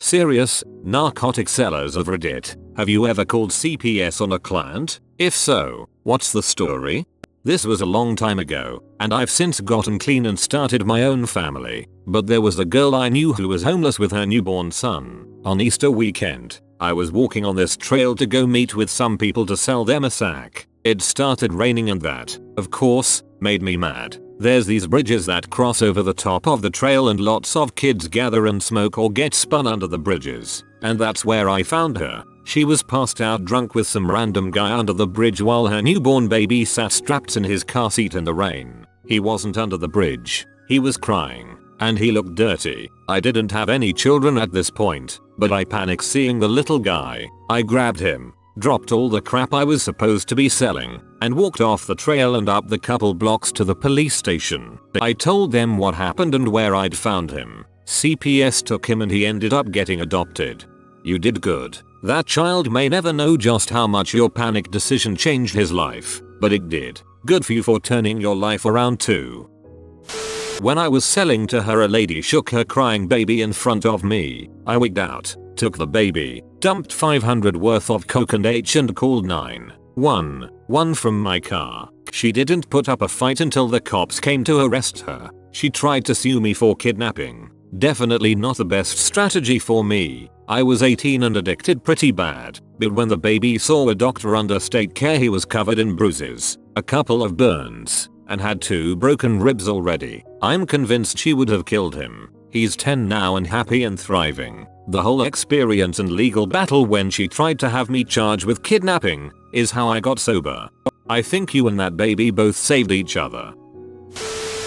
Serious, narcotic sellers of Reddit, have you ever called CPS on a client? If so, what's the story? This was a long time ago, and I've since gotten clean and started my own family, but there was a girl I knew who was homeless with her newborn son. On Easter weekend, I was walking on this trail to go meet with some people to sell them a sack. It started raining and that, of course, made me mad. There's these bridges that cross over the top of the trail and lots of kids gather and smoke or get spun under the bridges. And that's where I found her. She was passed out drunk with some random guy under the bridge while her newborn baby sat strapped in his car seat in the rain. He wasn't under the bridge. He was crying. And he looked dirty. I didn't have any children at this point, but I panicked seeing the little guy. I grabbed him, dropped all the crap I was supposed to be selling, and walked off the trail and up the couple blocks to the police station. I told them what happened and where I'd found him. CPS took him and he ended up getting adopted. You did good. That child may never know just how much your panic decision changed his life, but it did. Good for you for turning your life around too. When I was selling to her, a lady shook her crying baby in front of me. I wigged out, took the baby, dumped $500 worth of coke and called 911 from my car. She didn't put up a fight until the cops came to arrest her. She tried to sue me for kidnapping. Definitely not the best strategy for me. I was 18 and addicted pretty bad, but when the baby saw a doctor under state care, he was covered in bruises, a couple of burns, and had 2 broken ribs already. I'm convinced she would have killed him. He's 10 now and happy and thriving. The whole experience and legal battle when she tried to have me charged with kidnapping is how I got sober. I think you and that baby both saved each other.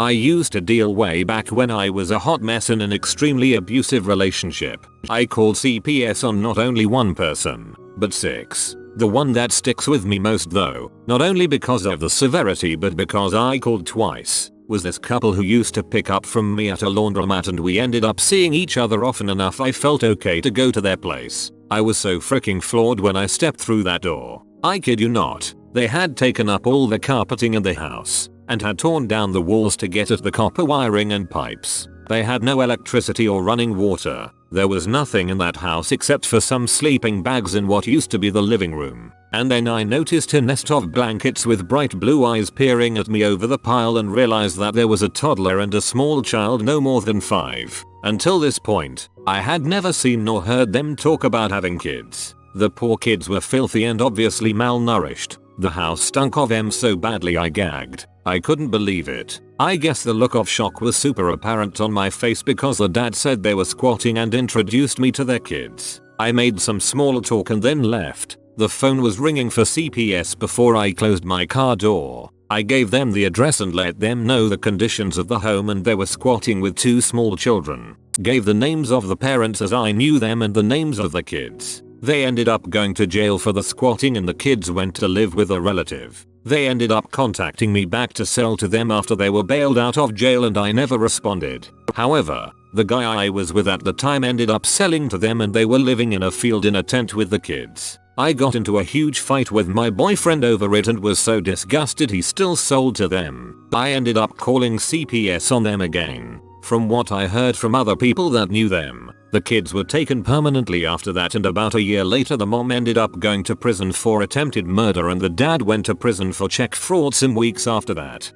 I used to deal way back when I was a hot mess in an extremely abusive relationship. I called CPS on not only one person, but 6. The one that sticks with me most though, not only because of the severity but because I called twice, was this couple who used to pick up from me at a laundromat, and we ended up seeing each other often enough I felt okay to go to their place. I was so freaking floored when I stepped through that door. I kid you not, they had taken up all the carpeting in the house and had torn down the walls to get at the copper wiring and pipes. They had no electricity or running water. There was nothing in that house except for some sleeping bags in what used to be the living room. And then I noticed a nest of blankets with bright blue eyes peering at me over the pile and realized that there was a toddler and a small child no more than 5. Until this point, I had never seen nor heard them talk about having kids. The poor kids were filthy and obviously malnourished. The house stunk of them so badly I gagged. I couldn't believe it. I guess the look of shock was super apparent on my face because the dad said they were squatting and introduced me to their kids. I made some small talk and then left. The phone was ringing for CPS before I closed my car door. I gave them the address and let them know the conditions of the home, and they were squatting with 2 small children. Gave the names of the parents as I knew them and the names of the kids. They ended up going to jail for the squatting and the kids went to live with a relative. They ended up contacting me back to sell to them after they were bailed out of jail and I never responded. However, the guy I was with at the time ended up selling to them and they were living in a field in a tent with the kids. I got into a huge fight with my boyfriend over it and was so disgusted he still sold to them. I ended up calling CPS on them again. From what I heard from other people that knew them, the kids were taken permanently after that, and about a year later the mom ended up going to prison for attempted murder and the dad went to prison for check fraud some weeks after that.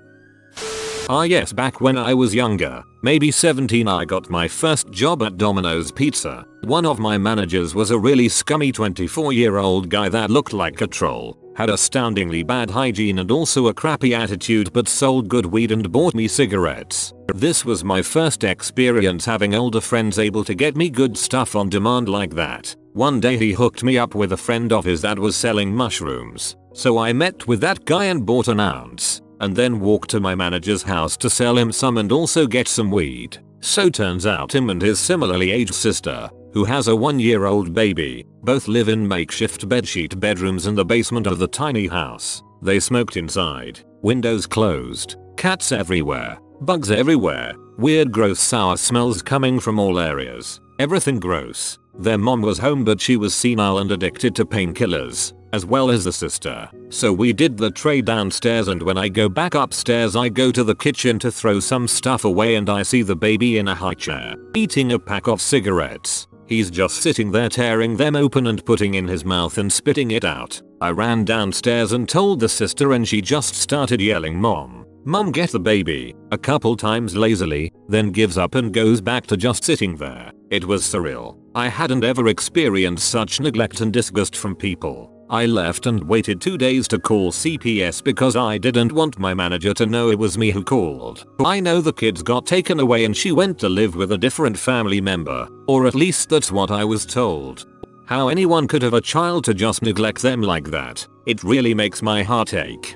Ah yes, back when I was younger, maybe 17, I got my first job at Domino's Pizza. One of my managers was a really scummy 24-year-old guy that looked like a troll, had astoundingly bad hygiene and also a crappy attitude, but sold good weed and bought me cigarettes. This was my first experience having older friends able to get me good stuff on demand like that. One day he hooked me up with a friend of his that was selling mushrooms. So I met with that guy and bought an ounce, and then walked to my manager's house to sell him some and also get some weed. So turns out him and his similarly aged sister, who has a 1-year-old baby, both live in makeshift bedsheet bedrooms in the basement of the tiny house. They smoked inside, windows closed, cats everywhere, bugs everywhere, weird gross sour smells coming from all areas, everything gross. Their mom was home but she was senile and addicted to painkillers, as well as the sister. So we did the tray downstairs, and when I go back upstairs I go to the kitchen to throw some stuff away and I see the baby in a high chair, eating a pack of cigarettes. He's just sitting there tearing them open and putting in his mouth and spitting it out. I ran downstairs and told the sister and she just started yelling, "Mom, Mom, get the baby," a couple times lazily, then gives up and goes back to just sitting there. It was surreal. I hadn't ever experienced such neglect and disgust from people. I left and waited 2 days to call CPS because I didn't want my manager to know it was me who called. I know the kids got taken away and she went to live with a different family member, or at least that's what I was told. How anyone could have a child to just neglect them like that, it really makes my heart ache.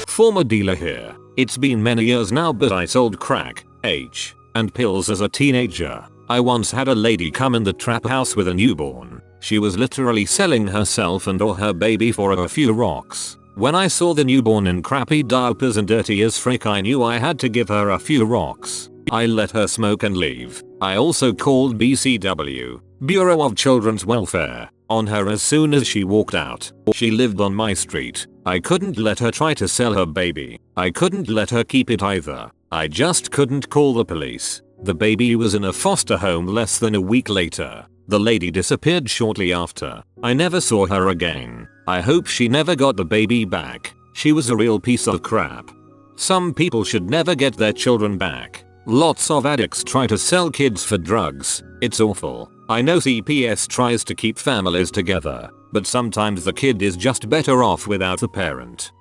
Former dealer here. It's been many years now, but I sold crack, H, and pills as a teenager. I once had a lady come in the trap house with a newborn. She was literally selling herself and or her baby for a few rocks. When I saw the newborn in crappy diapers and dirty as frick, I knew I had to give her a few rocks. I let her smoke and leave. I also called BCW, Bureau of Children's Welfare, on her as soon as she walked out. She lived on my street. I couldn't let her try to sell her baby. I couldn't let her keep it either. I just couldn't call the police. The baby was in a foster home less than a week later. The lady disappeared shortly after. I never saw her again. I hope she never got the baby back. She was a real piece of crap. Some people should never get their children back. Lots of addicts try to sell kids for drugs. It's awful. I know CPS tries to keep families together, but sometimes the kid is just better off without a parent.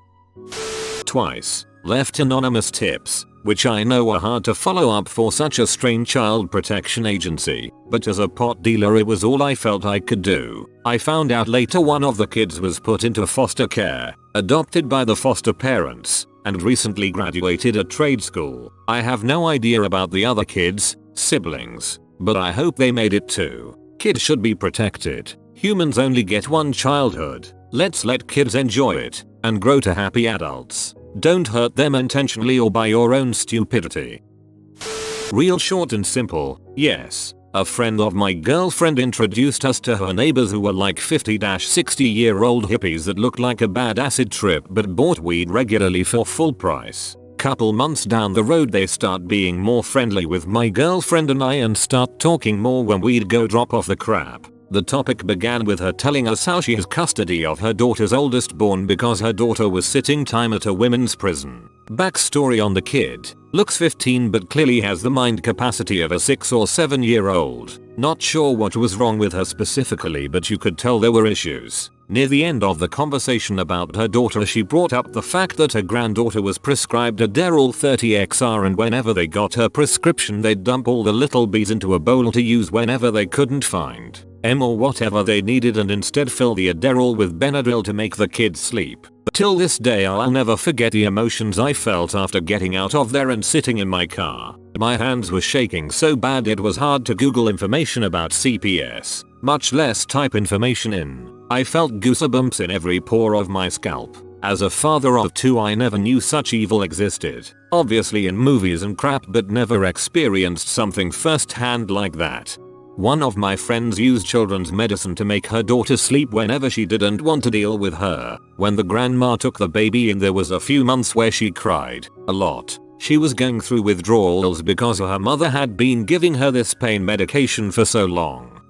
Twice. Left anonymous tips, which I know are hard to follow up for such a strange child protection agency, but as a pot dealer it was all I felt I could do. I found out later one of the kids was put into foster care, adopted by the foster parents, and recently graduated at trade school. I have no idea about the other kids, siblings, but I hope they made it too. Kids should be protected. Humans only get one childhood. Let's let kids enjoy it and grow to happy adults. Don't hurt them intentionally or by your own stupidity. Real short and simple, yes. A friend of my girlfriend introduced us to her neighbors who were like 50-60-year-old hippies that looked like a bad acid trip but bought weed regularly for full price. Couple months down the road they start being more friendly with my girlfriend and I and start talking more when we'd go drop off the crap. The topic began with her telling us how she has custody of her daughter's oldest born because her daughter was sitting time at a women's prison. Backstory on the kid. Looks 15 but clearly has the mind capacity of a 6 or 7-year-old. Not sure what was wrong with her specifically, but you could tell there were issues. Near the end of the conversation about her daughter she brought up the fact that her granddaughter was prescribed Adderall 30XR and whenever they got her prescription they'd dump all the little bees into a bowl to use whenever they couldn't find M or whatever they needed and instead fill the Adderall with Benadryl to make the kids sleep. Till this day I'll never forget the emotions I felt after getting out of there and sitting in my car. My hands were shaking so bad it was hard to Google information about CPS, much less type information in. I felt goosebumps in every pore of my scalp. As a father of 2 I never knew such evil existed. Obviously in movies and crap, but never experienced something firsthand like that. One of my friends used children's medicine to make her daughter sleep whenever she didn't want to deal with her. When the grandma took the baby in there was a few months where she cried a lot. She was going through withdrawals because her mother had been giving her this pain medication for so long.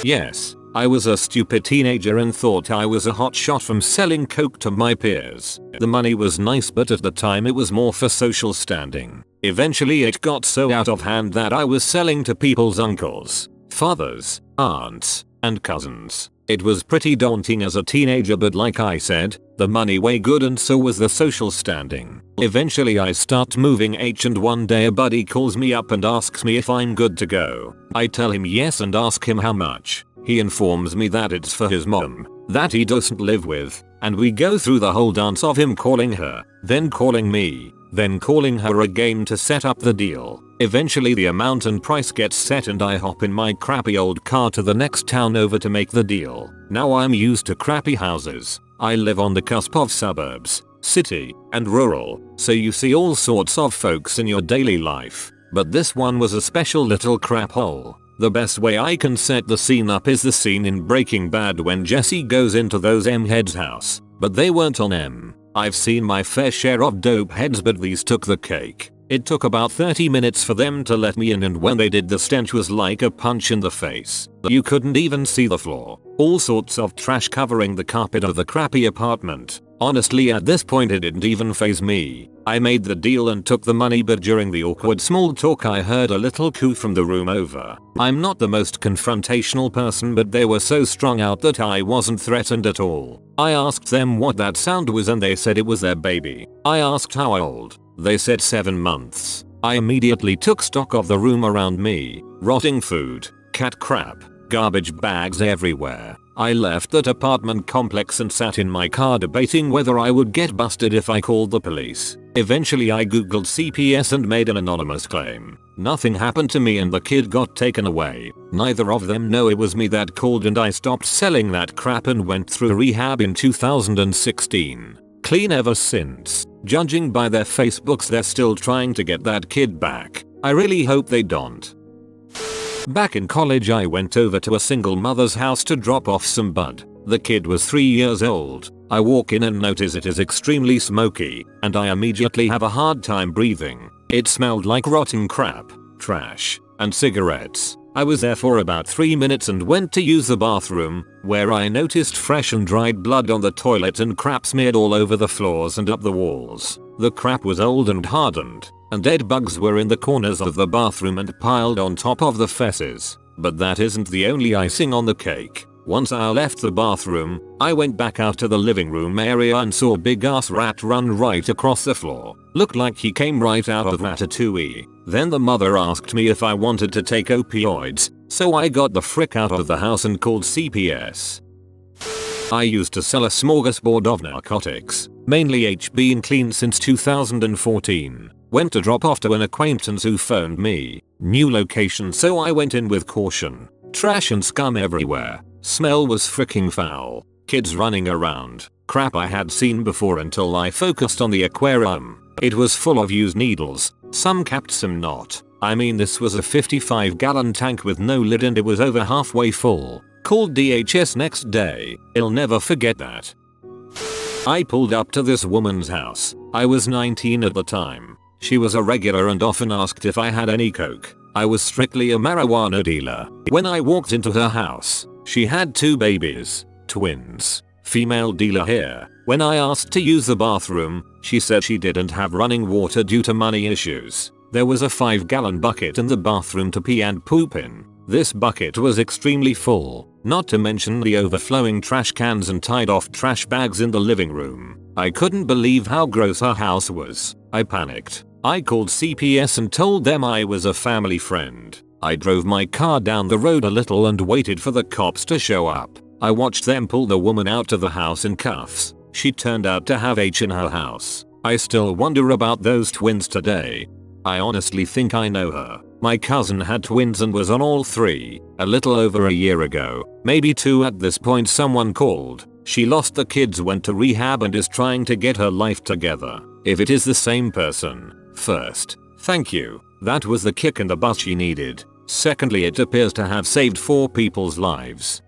Yes, I was a stupid teenager and thought I was a hot shot from selling coke to my peers. The money was nice but at the time it was more for social standing. Eventually it got so out of hand that I was selling to people's uncles, fathers, aunts, and cousins. It was pretty daunting as a teenager, but like I said, the money way good and so was the social standing. Eventually I start moving H and one day a buddy calls me up and asks me if I'm good to go. I tell him yes and ask him how much. He informs me that it's for his mom, that he doesn't live with, and we go through the whole dance of him calling her, then calling me, then calling her again to set up the deal. Eventually the amount and price gets set and I hop in my crappy old car to the next town over to make the deal. Now I'm used to crappy houses. I live on the cusp of suburbs, city, and rural, so you see all sorts of folks in your daily life. But this one was a special little crap hole. The best way I can set the scene up is the scene in Breaking Bad when Jesse goes into those M-heads' house, but they weren't on M. I've seen my fair share of dope heads but these took the cake. It took about 30 minutes for them to let me in, and when they did, the stench was like a punch in the face. You couldn't even see the floor. All sorts of trash covering the carpet of the crappy apartment. Honestly, at this point it didn't even faze me. I made the deal and took the money, but during the awkward small talk I heard a little coo from the room over. I'm not the most confrontational person, but they were so strung out that I wasn't threatened at all. I asked them what that sound was and they said it was their baby. I asked how old. They said 7 months. I immediately took stock of the room around me. Rotting food, cat crap, garbage bags everywhere. I left that apartment complex and sat in my car debating whether I would get busted if I called the police. Eventually I googled CPS and made an anonymous claim. Nothing happened to me and the kid got taken away. Neither of them know it was me that called, and I stopped selling that crap and went through rehab in 2016. Clean ever since. Judging by their Facebooks, they're still trying to get that kid back. I really hope they don't. Back in college I went over to a single mother's house to drop off some bud. The kid was 3 years old. I walk in and notice it is extremely smoky, and I immediately have a hard time breathing. It smelled like rotten crap, trash, and cigarettes. I was there for about 3 minutes and went to use the bathroom, where I noticed fresh and dried blood on the toilet and crap smeared all over the floors and up the walls. The crap was old and hardened, and dead bugs were in the corners of the bathroom and piled on top of the fesses. But that isn't the only icing on the cake. Once I left the bathroom, I went back out to the living room area and saw a big ass rat run right across the floor. Looked like he came right out of Ratatouille. Then the mother asked me if I wanted to take opioids, so I got the frick out of the house and called CPS. I used to sell a smorgasbord of narcotics, mainly HB and clean, since 2014. Went to drop off to an acquaintance who phoned me. New location, so I went in with caution. Trash and scum everywhere. Smell was freaking foul. Kids running around. Crap I had seen before until I focused on the aquarium. It was full of used needles. Some capped, some not. I mean, this was a 55-gallon tank with no lid and it was over halfway full. Called DHS next day. I'll never forget that. I pulled up to this woman's house. I was 19 at the time. She was a regular and often asked if I had any coke. I was strictly a marijuana dealer. When I walked into her house, she had 2 babies, twins. Female dealer here. When I asked to use the bathroom, she said she didn't have running water due to money issues. There was a 5-gallon bucket in the bathroom to pee and poop in. This bucket was extremely full, not to mention the overflowing trash cans and tied off trash bags in the living room. I couldn't believe how gross her house was. I panicked. I called CPS and told them I was a family friend. I drove my car down the road a little and waited for the cops to show up. I watched them pull the woman out of the house in cuffs. She turned out to have H in her house. I still wonder about those twins today. I honestly think I know her. My cousin had twins and was on all 3, a little over a year ago, maybe 2 at this point. Someone called. She lost the kids, went to rehab and is trying to get her life together. If it is the same person, first, thank you. That was the kick in the butt she needed. Secondly, it appears to have saved 4 people's lives.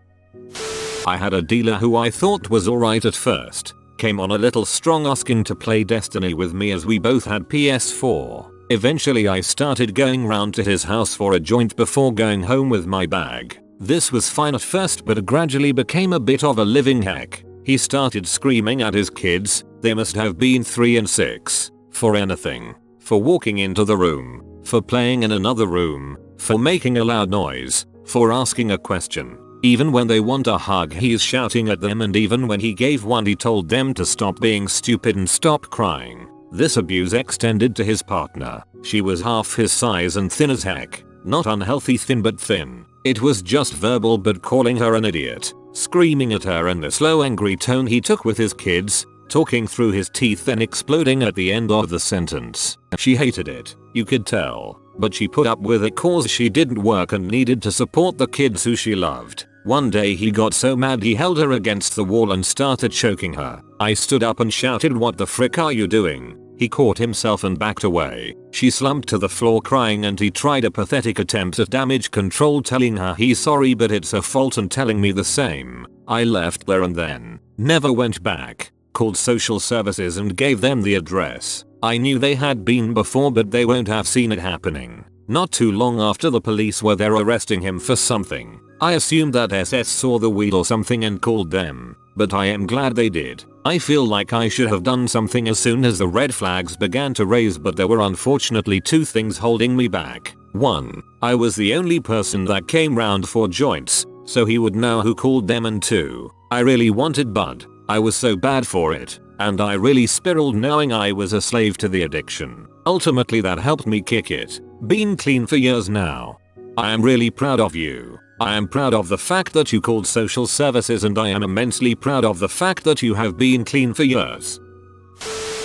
I had a dealer who I thought was alright at first. Came on a little strong, asking to play Destiny with me as we both had PS4. Eventually I started going round to his house for a joint before going home with my bag. This was fine at first, but gradually became a bit of a living heck. He started screaming at his kids, they must have been 3 and 6, for anything. For walking into the room, for playing in another room, for making a loud noise, for asking a question. Even when they want a hug he's shouting at them, and even when he gave one he told them to stop being stupid and stop crying. This abuse extended to his partner. She was half his size and thin as heck. Not unhealthy thin, but thin. It was just verbal, but calling her an idiot. Screaming at her in the slow angry tone he took with his kids. Talking through his teeth, then exploding at the end of the sentence. She hated it, you could tell. But she put up with it cause she didn't work and needed to support the kids who she loved. One day he got so mad he held her against the wall and started choking her. I stood up and shouted, "What the frick are you doing?" He caught himself and backed away. She slumped to the floor crying and he tried a pathetic attempt at damage control, telling her he's sorry but it's her fault and telling me the same. I left there and then never went back. Called social services and gave them the address. I knew they had been before, but they won't have seen it happening. Not too long after the police were there arresting him for something. I assumed that SS saw the weed or something and called them, but I am glad they did. I feel like I should have done something as soon as the red flags began to raise, but there were unfortunately two things holding me back. 1. I was the only person that came round for joints, so he would know who called them, and 2. I really wanted bud. I was so bad for it, and I really spiraled knowing I was a slave to the addiction. Ultimately that helped me kick it. Been clean for years now. I am really proud of you. I am proud of the fact that you called social services, and I am immensely proud of the fact that you have been clean for years.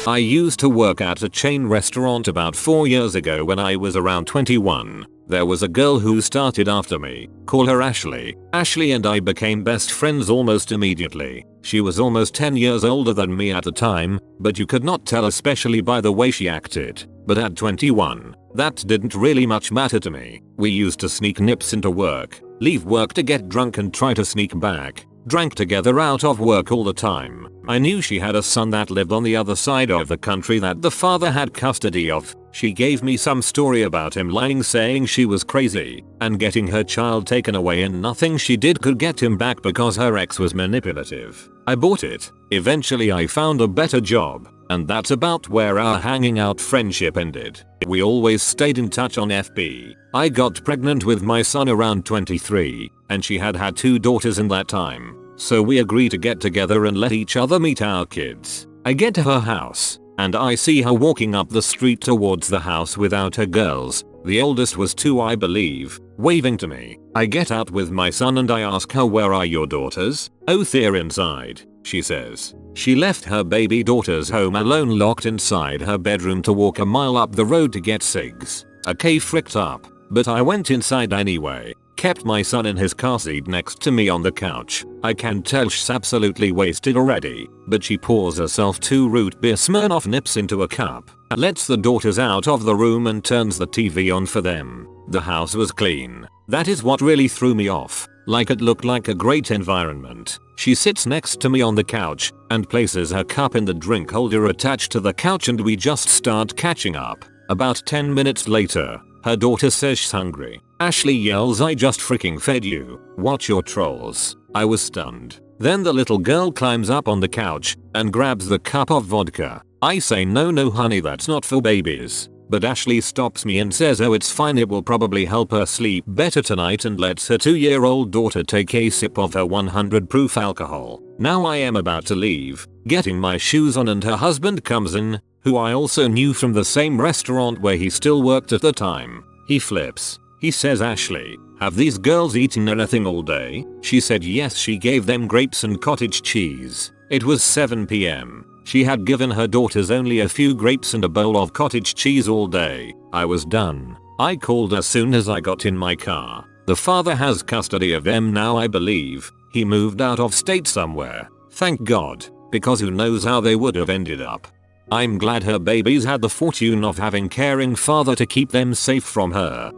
I used to work at a chain restaurant about 4 years ago when I was around 21. There was a girl who started after me. Call her Ashley. Ashley and I became best friends almost immediately. She was almost 10 years older than me at the time, but you could not tell, especially by the way she acted. But at 21, that didn't really much matter to me. We used to sneak nips into work, leave work to get drunk and try to sneak back. Drank together out of work all the time. I knew she had a son that lived on the other side of the country that the father had custody of. She gave me some story about him lying, saying she was crazy and getting her child taken away, and nothing she did could get him back because her ex was manipulative. I bought it. Eventually I found a better job, and that's about where our hanging out friendship ended. We always stayed in touch on FB. I got pregnant with my son around 23, and she had had 2 daughters in that time. So we agreed to get together and let each other meet our kids. I get to her house, and I see her walking up the street towards the house without her girls. The oldest was 2, I believe, waving to me. I get out with my son and I ask her, "Where are your daughters?" "Oh, they're inside," she says. She left her baby daughters home alone, locked inside her bedroom, to walk a mile up the road to get cigs. Okay, fricked up, but I went inside anyway. Kept my son in his car seat next to me on the couch. I can tell she's absolutely wasted already, but she pours herself 2 root beer Smirnoff nips into a cup, lets the daughters out of the room and turns the TV on for them. The house was clean. That is what really threw me off. Like, it looked like a great environment. She sits next to me on the couch and places her cup in the drink holder attached to the couch, and we just start catching up. About 10 minutes later, her daughter says she's hungry. Ashley yells, "I just freaking fed you. Watch your trolls." I was stunned. Then the little girl climbs up on the couch and grabs the cup of vodka. I say, "No honey, that's not for babies." But Ashley stops me and says, "Oh, it's fine, it will probably help her sleep better tonight," and lets her 2-year-old daughter take a sip of her 100 proof alcohol. Now I am about to leave, getting my shoes on, and her husband comes in, who I also knew from the same restaurant where he still worked at the time. He flips. He says, "Ashley, have these girls eaten anything all day?" She said yes, she gave them grapes and cottage cheese. It was 7 p.m. She had given her daughters only a few grapes and a bowl of cottage cheese all day. I was done. I called as soon as I got in my car. The father has custody of them now, I believe. He moved out of state somewhere. Thank God, because who knows how they would have ended up. I'm glad her babies had the fortune of having caring father to keep them safe from her.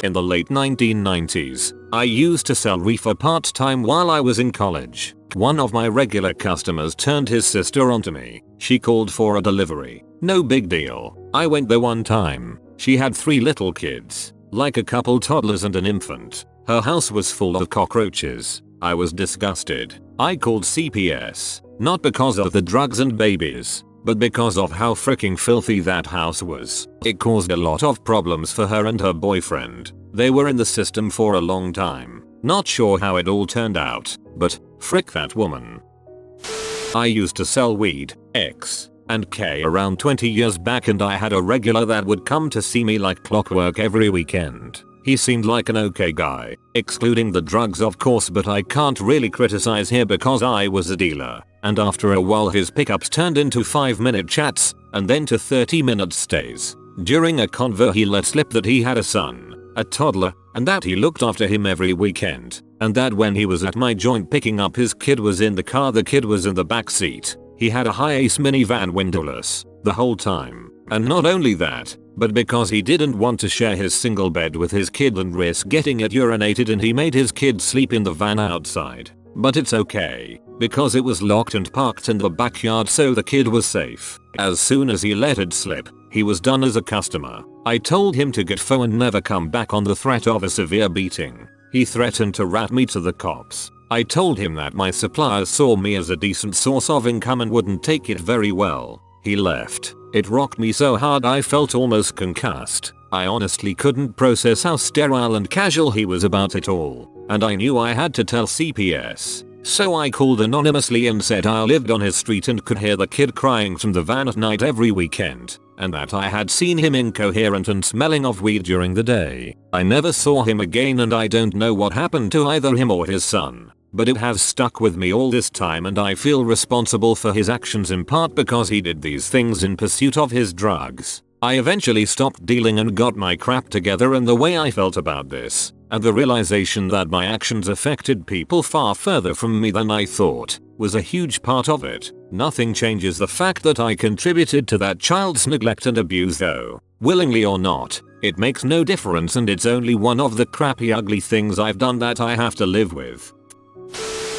In the late 1990s, I used to sell reefer part-time while I was in college. One of my regular customers turned his sister onto me. She called for a delivery. No big deal. I went there one time. She had 3 little kids, like a couple toddlers and an infant. Her house was full of cockroaches. I was disgusted. I called CPS, not because of the drugs and babies, but because of how freaking filthy that house was. It caused a lot of problems for her and her boyfriend. They were in the system for a long time. Not sure how it all turned out, but frick that woman. I used to sell weed, X, and K around 20 years back, and I had a regular that would come to see me like clockwork every weekend. He seemed like an okay guy, excluding the drugs of course, but I can't really criticize here because I was a dealer. And after a while his pickups turned into 5-minute chats, and then to 30-minute stays. During a convo he let slip that he had a son, a toddler, and that he looked after him every weekend, and that when he was at my joint picking up his kid was in the car, the kid was in the back seat. He had a high-ace minivan windowless the whole time. And not only that, but because he didn't want to share his single bed with his kid and risk getting it urinated, and he made his kid sleep in the van outside. But it's okay. because it was locked and parked in the backyard so the kid was safe. As soon as he let it slip, he was done as a customer. I told him to get phone and never come back on the threat of a severe beating. He threatened to rat me to the cops. I told him that my suppliers saw me as a decent source of income and wouldn't take it very well. He left. It rocked me so hard I felt almost concussed. I honestly couldn't process how sterile and casual he was about it all, and I knew I had to tell CPS. So I called anonymously and said I lived on his street and could hear the kid crying from the van at night every weekend, and that I had seen him incoherent and smelling of weed during the day. I never saw him again and I don't know what happened to either him or his son, but it has stuck with me all this time and I feel responsible for his actions in part because he did these things in pursuit of his drugs. I eventually stopped dealing and got my crap together, and the way I felt about this, and the realization that my actions affected people far further from me than I thought, was a huge part of it. Nothing changes the fact that I contributed to that child's neglect and abuse though. Willingly or not, it makes no difference and it's only one of the crappy ugly things I've done that I have to live with.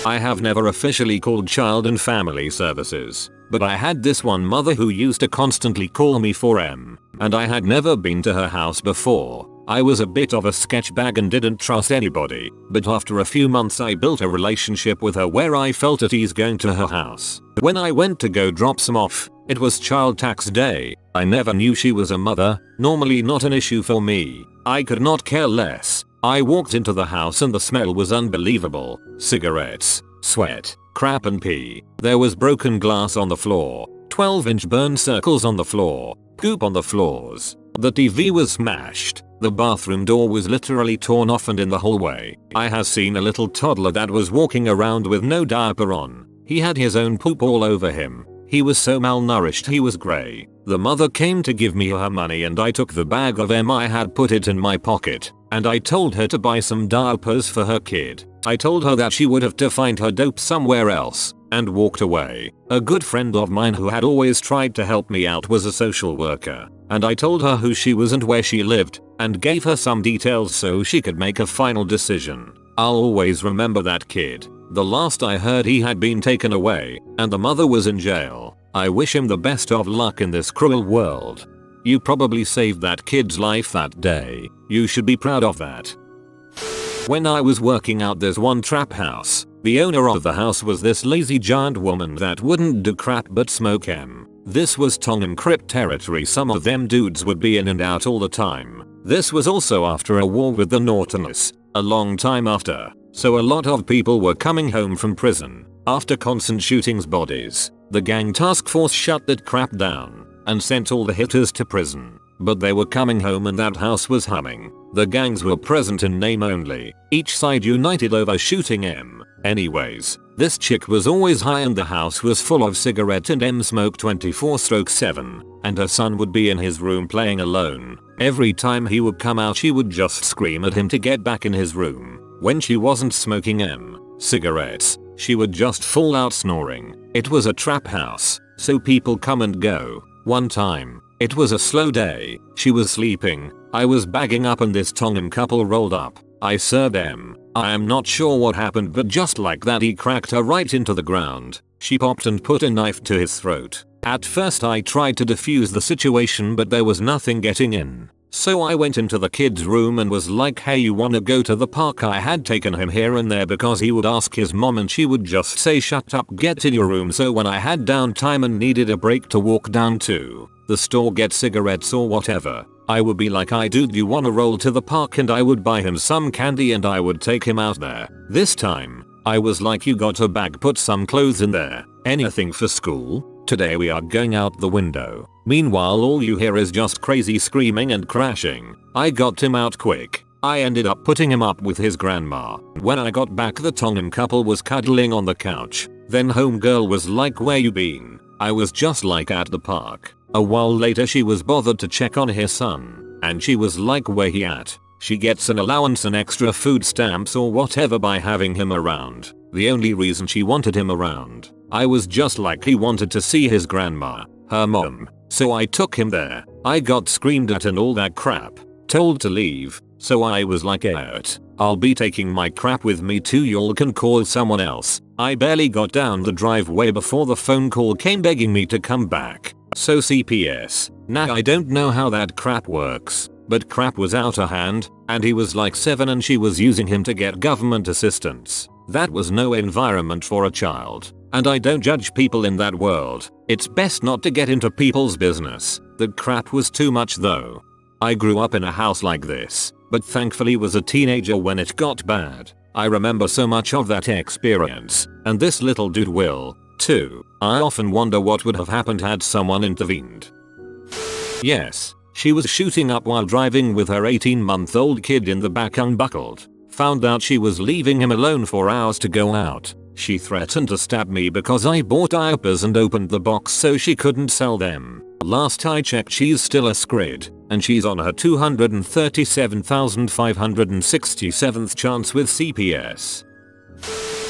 I have never officially called child and family services, but I had this one mother who used to constantly call me for and I had never been to her house before. I was a bit of a sketch bag and didn't trust anybody, but after a few months I built a relationship with her where I felt at ease going to her house. When I went to go drop some off, it was child tax day. I never knew she was a mother, normally not an issue for me. I could not care less. I walked into the house and the smell was unbelievable. Cigarettes, sweat, crap and pee. There was broken glass on the floor, 12-inch burn circles on the floor, goop on the floors. The TV was smashed. The bathroom door was literally torn off and in the hallway, I have seen a little toddler that was walking around with no diaper on. He had his own poop all over him. He was so malnourished he was grey. The mother came to give me her money and I took the bag of I had put it in my pocket, and I told her to buy some diapers for her kid. I told her that she would have to find her dope somewhere else, and walked away. A good friend of mine who had always tried to help me out was a social worker, and I told her who she was and where she lived, and gave her some details so she could make a final decision. I'll always remember that kid. The last I heard he had been taken away, and the mother was in jail. I wish him the best of luck in this cruel world. You probably saved that kid's life that day. You should be proud of that. When I was working out this one trap house, the owner of the house was this lazy giant woman that wouldn't do crap but smoke This was Tongan Crip territory. Some of them dudes would be in and out all the time. This was also after a war with the Northerners, a long time after, so a lot of people were coming home from prison. After constant shootings bodies, the gang task force shut that crap down and sent all the hitters to prison. But they were coming home and that house was humming. The gangs were present in name only, each side united over shooting Anyways, this chick was always high and the house was full of cigarette and smoke 24/7, and her son would be in his room playing alone. Every time he would come out she would just scream at him to get back in his room. When she wasn't smoking cigarettes, she would just fall out snoring. It was a trap house, so people come and go. One time, it was a slow day, she was sleeping, I was bagging up and this Tongan couple rolled up. I served I am not sure what happened but just like that he cracked her right into the ground. She popped and put a knife to his throat. At first I tried to defuse the situation but there was nothing getting in. So I went into the kid's room and was like, hey, you wanna go to the park? I had taken him here and there because he would ask his mom and she would just say shut up, get in your room. So when I had downtime and needed a break to walk down to the store, get cigarettes or whatever, I would be like, dude, you wanna roll to the park? And I would buy him some candy and I would take him out there. This time, I was like, you got a bag, put some clothes in there, anything for school? Today we are going out the window. Meanwhile all you hear is just crazy screaming and crashing. I got him out quick. I ended up putting him up with his grandma. When I got back the Tongan couple was cuddling on the couch. Then homegirl was like, where you been? I was just like, at the park. A while later she was bothered to check on her son, and she was like, where he at? She gets an allowance and extra food stamps or whatever by having him around. The only reason she wanted him around, I was just like, he wanted to see his grandma, her mom. So I took him there. I got screamed at and all that crap, told to leave, so I was like, out. I'll be taking my crap with me too, y'all can call someone else. I barely got down the driveway before the phone call came begging me to come back. So CPS. Nah, I don't know how that crap works, but crap was out of hand, and he was like 7 and she was using him to get government assistance. That was no environment for a child. And I don't judge people in that world. It's best not to get into people's business. The crap was too much though. I grew up in a house like this, but thankfully was a teenager when it got bad. I remember so much of that experience, and this little dude will, too. I often wonder what would have happened had someone intervened. Yes, she was shooting up while driving with her 18-month-old kid in the back unbuckled. Found out she was leaving him alone for hours to go out. She threatened to stab me because I bought diapers and opened the box so she couldn't sell them. Last I checked she's still a scrid, and she's on her 237,567th chance with CPS.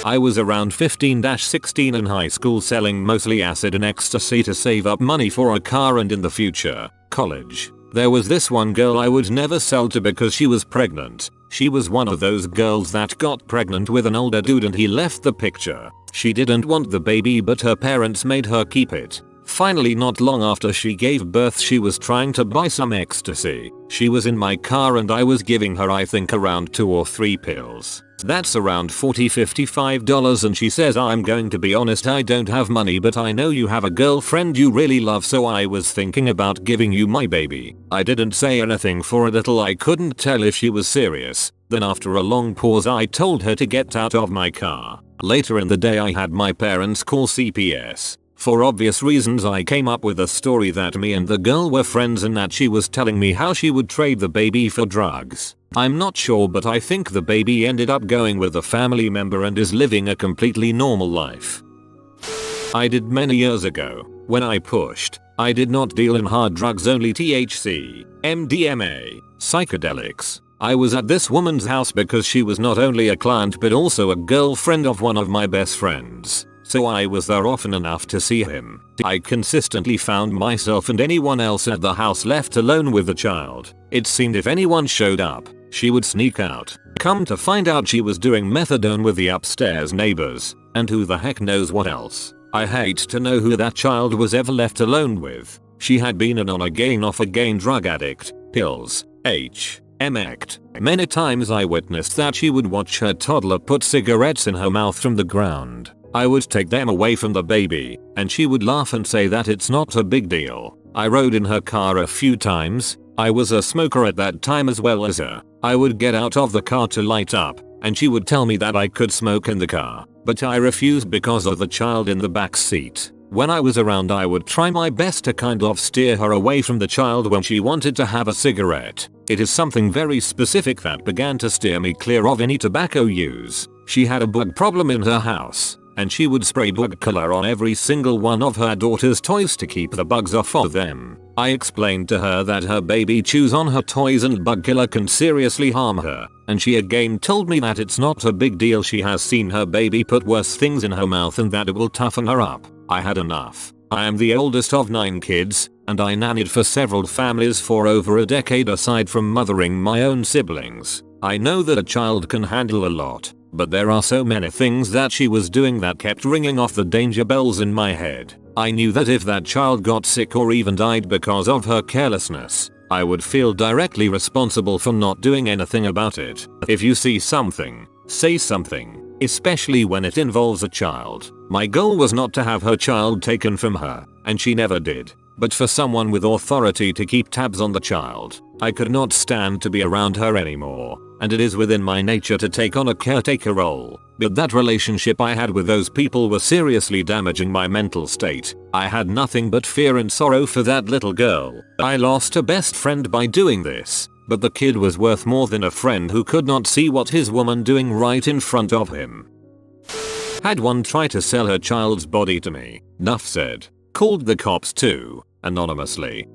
I was around 15-16 in high school selling mostly acid and ecstasy to save up money for a car and in the future, college. There was this one girl I would never sell to because she was pregnant. She was one of those girls that got pregnant with an older dude and he left the picture. She didn't want the baby but her parents made her keep it. Finally, not long after she gave birth, she was trying to buy some ecstasy. She was in my car and I was giving her I think around 2 or 3 pills. That's around $40-$55 and she says, I'm going to be honest, I don't have money but I know you have a girlfriend you really love so I was thinking about giving you my baby. I didn't say anything for a little, I couldn't tell if she was serious. Then after a long pause I told her to get out of my car. Later in the day I had my parents call CPS. For obvious reasons I came up with a story that me and the girl were friends and that she was telling me how she would trade the baby for drugs. I'm not sure but I think the baby ended up going with a family member and is living a completely normal life. I did many years ago. When I pushed, I did not deal in hard drugs, only THC, MDMA, psychedelics. I was at this woman's house because she was not only a client but also a girlfriend of one of my best friends. So I was there often enough to see him. I consistently found myself and anyone else at the house left alone with the child. It seemed if anyone showed up, she would sneak out. Come to find out she was doing methadone with the upstairs neighbors, and who the heck knows what else. I hate to know who that child was ever left alone with. She had been an on again off again drug addict, pills, mect. Many times I witnessed that she would watch her toddler put cigarettes in her mouth from the ground. I would take them away from the baby, and she would laugh and say that it's not a big deal. I rode in her car a few times. I was a smoker at that time as well as her. I would get out of the car to light up, and she would tell me that I could smoke in the car, but I refused because of the child in the back seat. When I was around I would try my best to kind of steer her away from the child when she wanted to have a cigarette. It is something very specific that began to steer me clear of any tobacco use. She had a bug problem in her house, and she would spray bug killer on every single one of her daughter's toys to keep the bugs off of them. I explained to her that her baby chews on her toys and bug killer can seriously harm her, and she again told me that it's not a big deal, she has seen her baby put worse things in her mouth and that it will toughen her up. I had enough. I am the oldest of 9 kids, and I nannied for several families for over a decade aside from mothering my own siblings. I know that a child can handle a lot, but there are so many things that she was doing that kept ringing off the danger bells in my head. I knew that if that child got sick or even died because of her carelessness, I would feel directly responsible for not doing anything about it. If you see something, say something, especially when it involves a child. My goal was not to have her child taken from her, and she never did, but for someone with authority to keep tabs on the child. I could not stand to be around her anymore, and it is within my nature to take on a caretaker role. But that relationship I had with those people was seriously damaging my mental state. I had nothing but fear and sorrow for that little girl. I lost a best friend by doing this, but the kid was worth more than a friend who could not see what his woman doing right in front of him. Had one try to sell her child's body to me, Nuff said. Called the cops too, anonymously.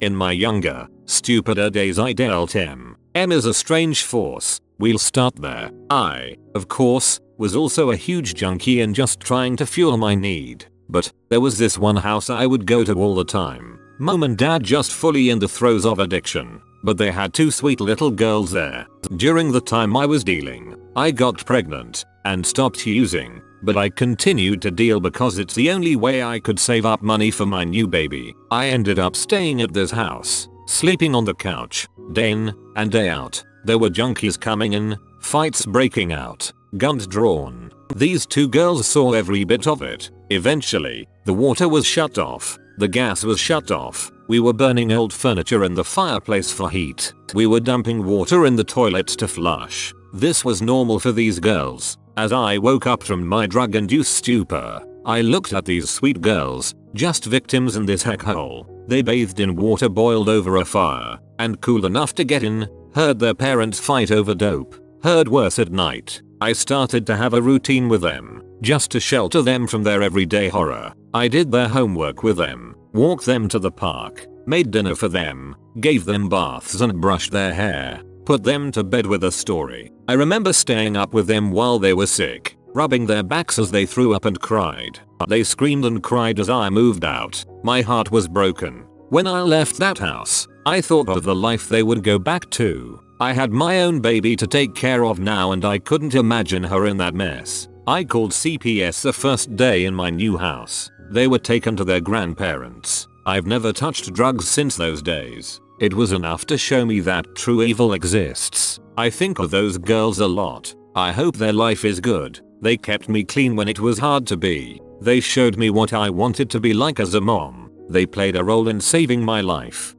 In my younger, stupider days I dealt M. M is a strange force. We'll start there. I, of course, was also a huge junkie and just trying to fuel my need. But there was this one house I would go to all the time. Mom and dad just fully in the throes of addiction. but they had 2 sweet little girls there. During the time I was dealing, I got pregnant and stopped using, but I continued to deal because it's the only way I could save up money for my new baby. I ended up staying at this house, sleeping on the couch, day in and day out. There were junkies coming in, fights breaking out, guns drawn. These 2 girls saw every bit of it. Eventually, the water was shut off, the gas was shut off, we were burning old furniture in the fireplace for heat, we were dumping water in the toilets to flush. This was normal for these girls. As I woke up from my drug-induced stupor, I looked at these sweet girls, just victims in this heck hole. They bathed in water boiled over a fire, and cool enough to get in, heard their parents fight over dope, heard worse at night. I started to have a routine with them, just to shelter them from their everyday horror. I did their homework with them, walked them to the park, made dinner for them, gave them baths and brushed their hair, put them to bed with a story. I remember staying up with them while they were sick, rubbing their backs as they threw up and cried. They screamed and cried as I moved out. My heart was broken. When I left that house, I thought of the life they would go back to. I had my own baby to take care of now and I couldn't imagine her in that mess. I called CPS the first day in my new house. They were taken to their grandparents. I've never touched drugs since those days. It was enough to show me that true evil exists. I think of those girls a lot. I hope their life is good. They kept me clean when it was hard to be. They showed me what I wanted to be like as a mom. They played a role in saving my life.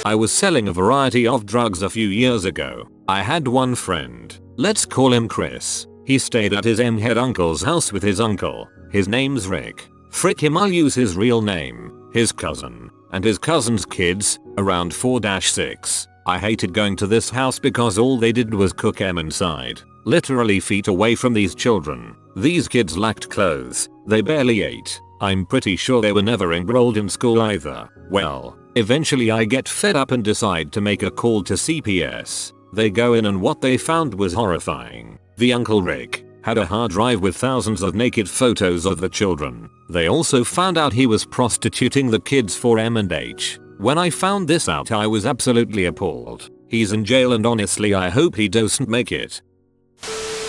I was selling a variety of drugs a few years ago. I had one friend. Let's call him Chris. He stayed at his M-head uncle's house with his uncle. His name's Rick. Frick him, I'll use his real name. His cousin. And his cousin's kids, around 4-6. I hated going to this house because all they did was cook M inside. Literally feet away from these children. These kids lacked clothes. They barely ate. I'm pretty sure they were never enrolled in school either. Well, eventually I get fed up and decide to make a call to CPS. They go in and what they found was horrifying. The Uncle Rick had a hard drive with thousands of naked photos of the children. They also found out he was prostituting the kids for M&H. When I found this out I was absolutely appalled. He's in jail and honestly I hope he doesn't make it.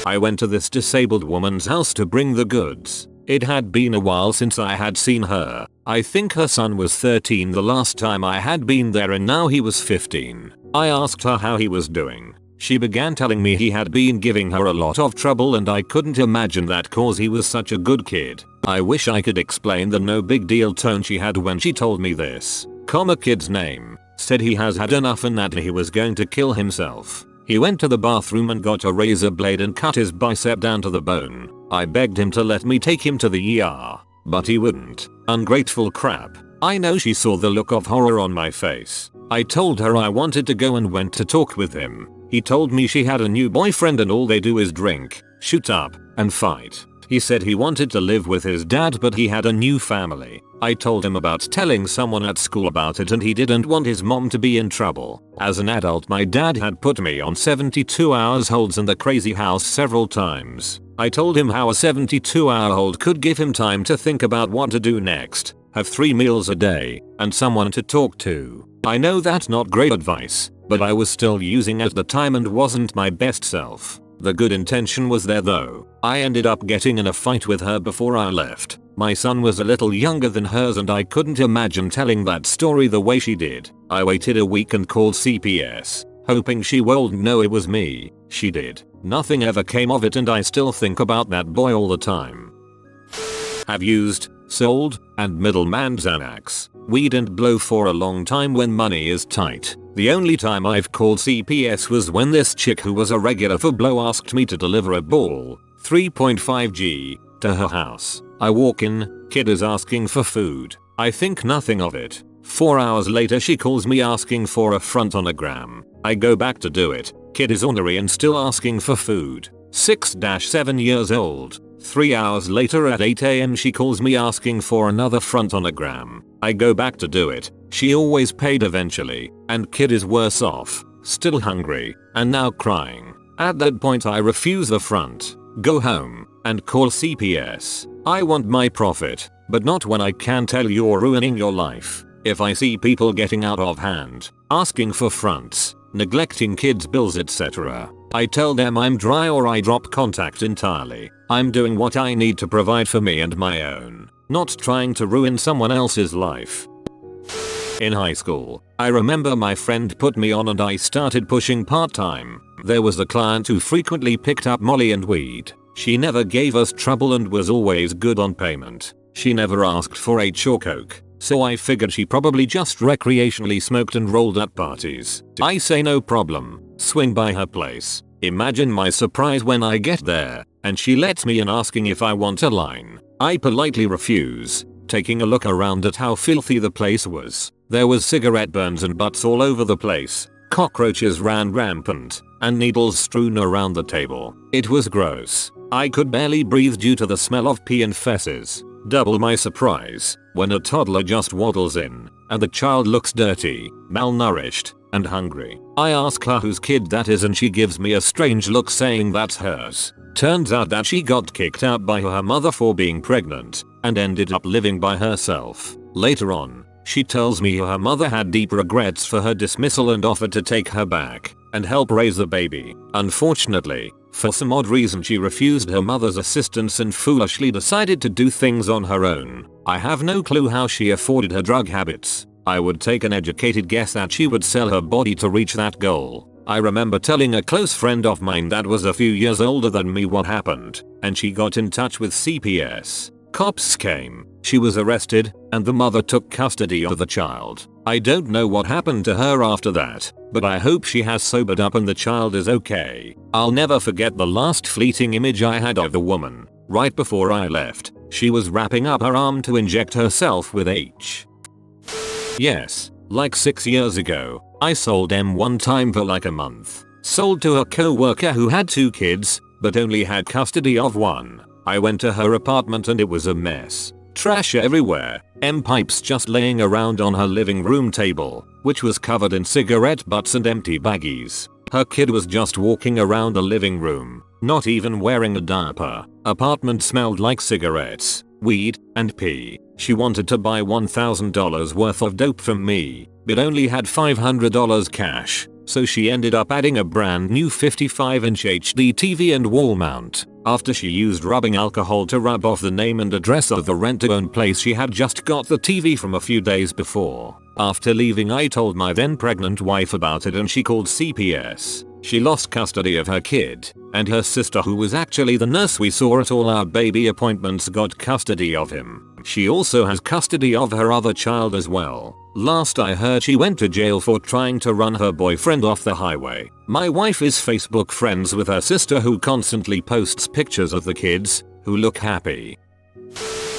I went to this disabled woman's house to bring the goods. It had been a while since I had seen her. I think her son was 13 the last time I had been there and now he was 15. I asked her how he was doing. She began telling me he had been giving her a lot of trouble and I couldn't imagine that cause he was such a good kid. I wish I could explain the no big deal tone she had when she told me this. Kid's name. Said he has had enough and that he was going to kill himself. He went to the bathroom and got a razor blade and cut his bicep down to the bone. I begged him to let me take him to the ER, but he wouldn't. Ungrateful crap. I know she saw the look of horror on my face. I told her I wanted to go and went to talk with him. He told me she had a new boyfriend and all they do is drink, shoot up, and fight. He said he wanted to live with his dad but he had a new family. I told him about telling someone at school about it and he didn't want his mom to be in trouble. As an adult my dad had put me on 72 hours holds in the crazy house several times. I told him how a 72-hour hold could give him time to think about what to do next, have 3 meals a day, and someone to talk to. I know that's not great advice, but I was still using at the time and wasn't my best self. The good intention was there though. I ended up getting in a fight with her before I left. My son was a little younger than hers and I couldn't imagine telling that story the way she did. I waited a week and called CPS, hoping she wouldn't know it was me. She did. Nothing ever came of it and I still think about that boy all the time. Have used, sold, and middleman Xanax, weed and blow for a long time when money is tight. The only time I've called CPS was when this chick who was a regular for blow asked me to deliver a ball, 3.5 G, to her house. I walk in, kid is asking for food. I think nothing of it. 4 hours later she calls me asking for a front on a gram. I go back to do it. Kid is ornery and still asking for food. 6-7 years old. 3 hours later at 8 AM she calls me asking for another front on a gram. I go back to do it. She always paid eventually, and kid is worse off, still hungry, and now crying. At that point I refuse the front, go home, and call CPS. I want my profit, but not when I can tell you're ruining your life. If I see people getting out of hand, asking for fronts, neglecting kids' bills etc., I tell them I'm dry or I drop contact entirely. I'm doing what I need to provide for me and my own, not trying to ruin someone else's life. In high school, I remember my friend put me on and I started pushing part-time. There was a client who frequently picked up Molly and weed. She never gave us trouble and was always good on payment. She never asked for H or coke, so I figured she probably just recreationally smoked and rolled at parties. I say no problem, swing by her place. Imagine my surprise when I get there, and she lets me in asking if I want a line. I politely refuse, taking a look around at how filthy the place was. There was cigarette burns and butts all over the place, cockroaches ran rampant, and needles strewn around the table. It was gross. I could barely breathe due to the smell of pee and fesses. Double my surprise when a toddler just waddles in, and the child looks dirty, malnourished, and hungry. I ask her whose kid that is and she gives me a strange look saying that's hers. Turns out that she got kicked out by her mother for being pregnant, and ended up living by herself. Later on, she tells me her mother had deep regrets for her dismissal and offered to take her back and help raise the baby. Unfortunately, for some odd reason she refused her mother's assistance and foolishly decided to do things on her own. I have no clue how she afforded her drug habits. I would take an educated guess that she would sell her body to reach that goal. I remember telling a close friend of mine that was a few years older than me what happened, and she got in touch with CPS. Cops came, she was arrested, and the mother took custody of the child. I don't know what happened to her after that, but I hope she has sobered up and the child is okay. I'll never forget the last fleeting image I had of the woman. Right before I left, she was wrapping up her arm to inject herself with H. Yes, like 6 years ago, I sold M one time for like a month. Sold to a co-worker who had 2 kids, but only had custody of one. I went to her apartment and it was a mess. Trash everywhere, M pipes just laying around on her living room table, which was covered in cigarette butts and empty baggies. Her kid was just walking around the living room, not even wearing a diaper. Apartment smelled like cigarettes, weed, and pee. She wanted to buy $1,000 worth of dope from me, but only had $500 cash, so she ended up adding a brand new 55-inch HD TV and wall mount. After she used rubbing alcohol to rub off the name and address of the rent-to-own place she had just got the TV from a few days before. After leaving I told my then pregnant wife about it and she called CPS. She lost custody of her kid, and her sister who was actually the nurse we saw at all our baby appointments got custody of him. She also has custody of her other child as well. Last I heard she went to jail for trying to run her boyfriend off the highway. My wife is Facebook friends with her sister who constantly posts pictures of the kids, who look happy.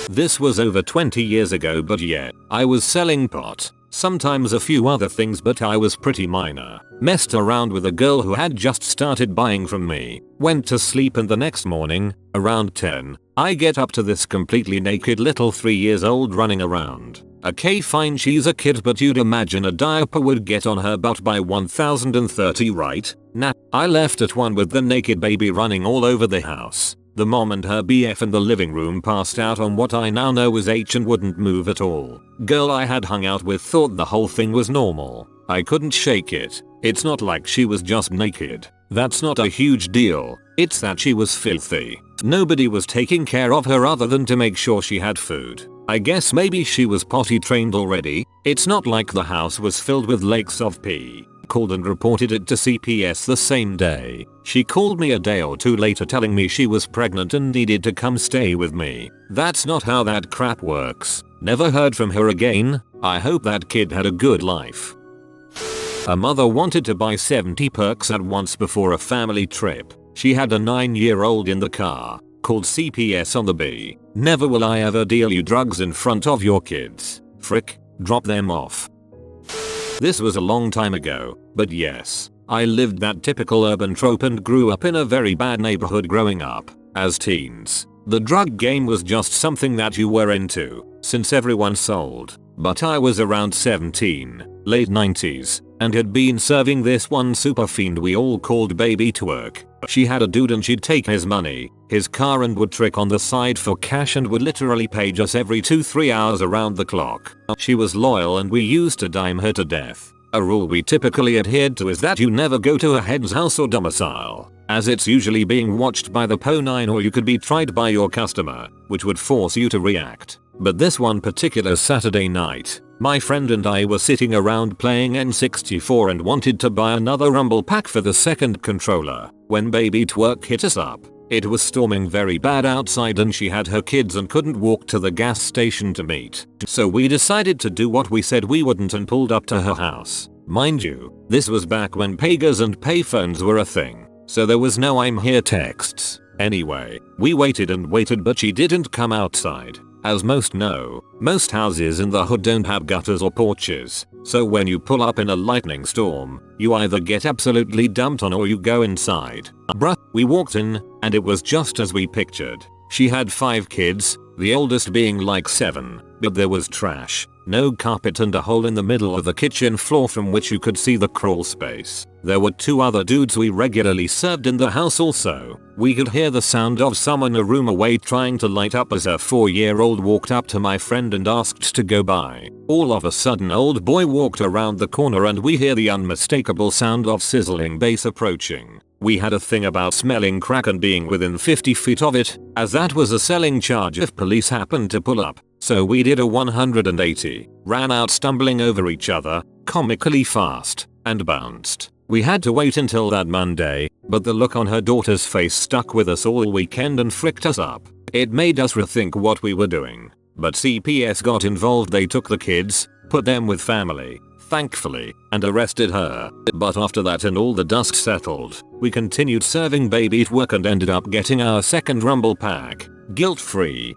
This was over 20 years ago but yeah, I was selling pot. Sometimes a few other things but I was pretty minor. Messed around with a girl who had just started buying from me. Went to sleep and the next morning, around 10, I get up to this completely naked little 3 years old running around. Okay fine she's a kid but you'd imagine a diaper would get on her butt by 1030 right? Nah, I left at 1 with the naked baby running all over the house. The mom and her BF in the living room passed out on what I now know was H and wouldn't move at all. Girl I had hung out with thought the whole thing was normal. I couldn't shake it. It's not like she was just naked. That's not a huge deal. It's that she was filthy. Nobody was taking care of her other than to make sure she had food. I guess maybe she was potty trained already. It's not like the house was filled with lakes of pee. Called and reported it to CPS the same day. She called me a day or two later telling me she was pregnant and needed to come stay with me. That's not how that crap works. Never heard from her again. I hope that kid had a good life. A mother wanted to buy 70 perks at once before a family trip. She had a 9-year-old in the car. Called CPS on the B. Never will I ever deal you drugs in front of your kids. Frick, drop them off. This was a long time ago, but yes, I lived that typical urban trope and grew up in a very bad neighborhood growing up. As teens, the drug game was just something that you were into, since everyone sold. But I was around 17, late 90s, and had been serving this one super fiend we all called Baby Twerk. She had a dude and she'd take his money, his car, and would trick on the side for cash and would literally page us every 2-3 hours around the clock. She was loyal and we used to dime her to death. A rule we typically adhered to is that you never go to a head's house or domicile, as it's usually being watched by the Po9 or you could be tried by your customer, which would force you to react. But this one particular Saturday night, my friend and I were sitting around playing N64 and wanted to buy another rumble pack for the second controller, when baby twerk hit us up. It was storming very bad outside and she had her kids and couldn't walk to the gas station to meet. So we decided to do what we said we wouldn't and pulled up to her house. Mind you, this was back when pagers and payphones were a thing, so there was no "I'm here" texts. Anyway, we waited and waited but she didn't come outside. As most know, most houses in the hood don't have gutters or porches, so when you pull up in a lightning storm, you either get absolutely dumped on or you go inside. Bruh, we walked in, and it was just as we pictured. She had 5 kids, the oldest being like 7, but there was trash, no carpet, and a hole in the middle of the kitchen floor from which you could see the crawl space. There were 2 other dudes we regularly served in the house also. We could hear the sound of someone a room away trying to light up as a 4-year-old walked up to my friend and asked to go by. All of a sudden old boy walked around the corner and we hear the unmistakable sound of sizzling bass approaching. We had a thing about smelling crack and being within 50 feet of it, as that was a selling charge if police happened to pull up. So we did a 180, ran out stumbling over each other, comically fast, and bounced. We had to wait until that Monday, but the look on her daughter's face stuck with us all weekend and fricked us up. It made us rethink what we were doing. But CPS got involved. They took the kids, put them with family, thankfully, and arrested her. But after that and all the dust settled, we continued serving baby twerk and ended up getting our second rumble pack, guilt-free.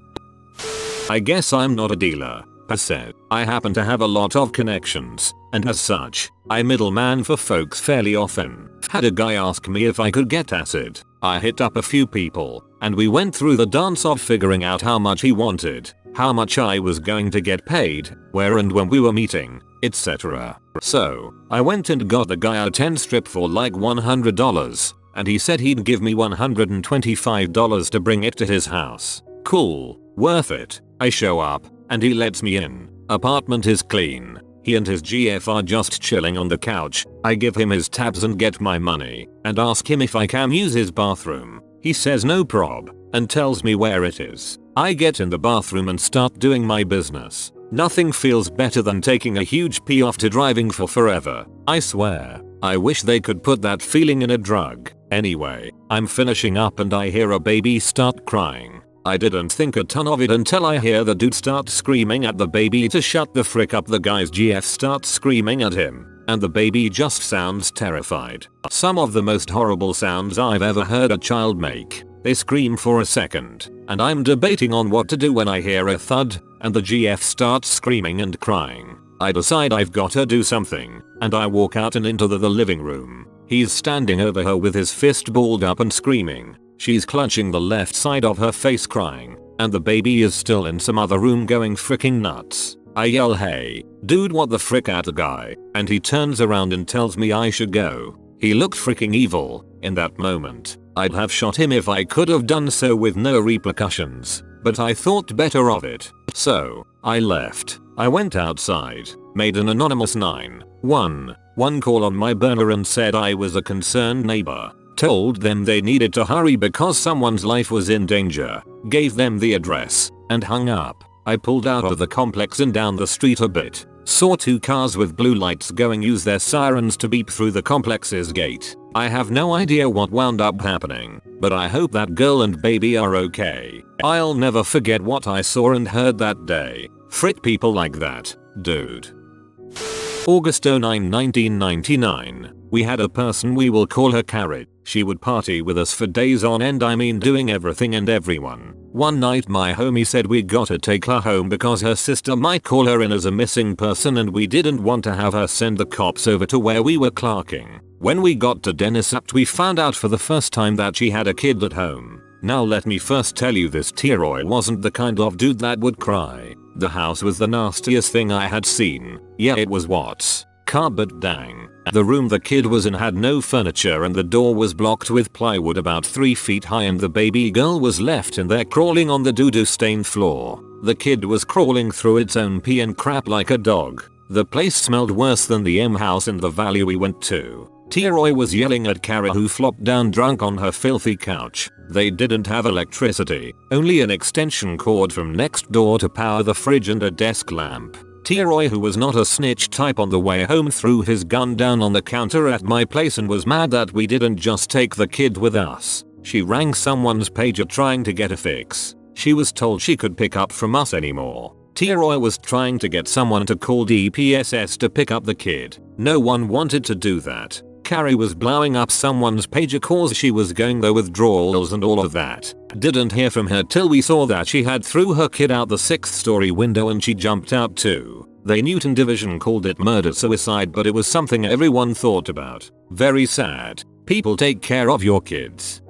I guess I'm not a dealer, per se. I happen to have a lot of connections, and as such, I middleman for folks fairly often. Had a guy ask me if I could get acid. I hit up a few people, and we went through the dance of figuring out how much he wanted, how much I was going to get paid, where and when we were meeting, etc. So, I went and got the guy a 10 strip for like $100, and he said he'd give me $125 to bring it to his house. Cool, worth it. I show up, and he lets me in. Apartment is clean. He and his GF are just chilling on the couch. I give him his tabs and get my money, and ask him if I can use his bathroom. He says no prob, and tells me where it is. I get in the bathroom and start doing my business. Nothing feels better than taking a huge pee after driving for forever. I swear, I wish they could put that feeling in a drug. Anyway, I'm finishing up and I hear a baby start crying. I didn't think a ton of it until I hear the dude start screaming at the baby to shut the frick up. The guy's GF starts screaming at him, and the baby just sounds terrified. Some of the most horrible sounds I've ever heard a child make. They scream for a second, and I'm debating on what to do when I hear a thud, and the GF starts screaming and crying. I decide I've gotta do something, and I walk out and into the living room. He's standing over her with his fist balled up and screaming. She's clutching the left side of her face crying, and the baby is still in some other room going freaking nuts. I yell, "Hey, dude, what the frick," at the guy, and he turns around and tells me I should go. He looked freaking evil. In that moment, I'd have shot him if I could have done so with no repercussions, but I thought better of it. So, I left. I went outside, made an anonymous 911 call on my burner and said I was a concerned neighbor. Told them they needed to hurry because someone's life was in danger, gave them the address, and hung up. I pulled out of the complex and down the street a bit. Saw 2 cars with blue lights going use their sirens to beep through the complex's gate. I have no idea what wound up happening, but I hope that girl and baby are okay. I'll never forget what I saw and heard that day. Frick people like that, dude. August 9, 1999. We had a person, we will call her Carrot. She would party with us for days on end, I mean doing everything and everyone. One night my homie said we gotta take her home because her sister might call her in as a missing person and we didn't want to have her send the cops over to where we were clerking. When we got to Denisupt we found out for the first time that she had a kid at home. Now let me first tell you, this T-Roy wasn't the kind of dude that would cry. The house was the nastiest thing I had seen. Yeah, it was Watts' car, but dang, The room the kid was in had no furniture and the door was blocked with plywood about 3 feet high, and the baby girl was left in there crawling on the doo-doo stained floor. The kid was crawling through its own pee and crap like a dog. The place smelled worse than the M house in the valley we went to. T-Roy was yelling at Kara, who flopped down drunk on her filthy couch. They didn't have electricity, only an extension cord from next door to power the fridge and a desk lamp. T-Roy, who was not a snitch type, on the way home threw his gun down on the counter at my place and was mad that we didn't just take the kid with us. She rang someone's pager trying to get a fix. She was told she could pick up from us anymore. T-Roy was trying to get someone to call DPSS to pick up the kid. No one wanted to do that. Carrie was blowing up someone's pager cause she was going the withdrawals and all of that. Didn't hear from her till we saw that she had threw her kid out the 6th story window and she jumped out too. The Newton division called it murder-suicide, but it was something everyone thought about. Very sad. People, take care of your kids.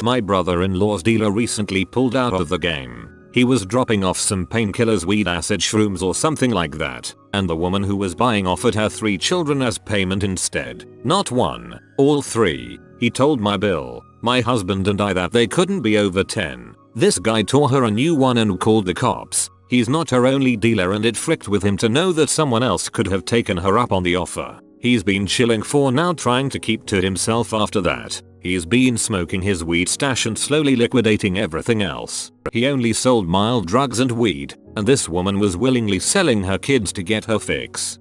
My brother-in-law's dealer recently pulled out of the game. He was dropping off some painkillers, weed, acid, shrooms or something like that, and the woman who was buying offered her 3 children as payment instead. Not one, all 3. He told my bill, my husband and I that they couldn't be over 10. This guy tore her a new one and called the cops. He's not her only dealer, and it fricked with him to know that someone else could have taken her up on the offer. He's been chilling for now, trying to keep to himself after that. He's been smoking his weed stash and slowly liquidating everything else. He only sold mild drugs and weed, and this woman was willingly selling her kids to get her fix.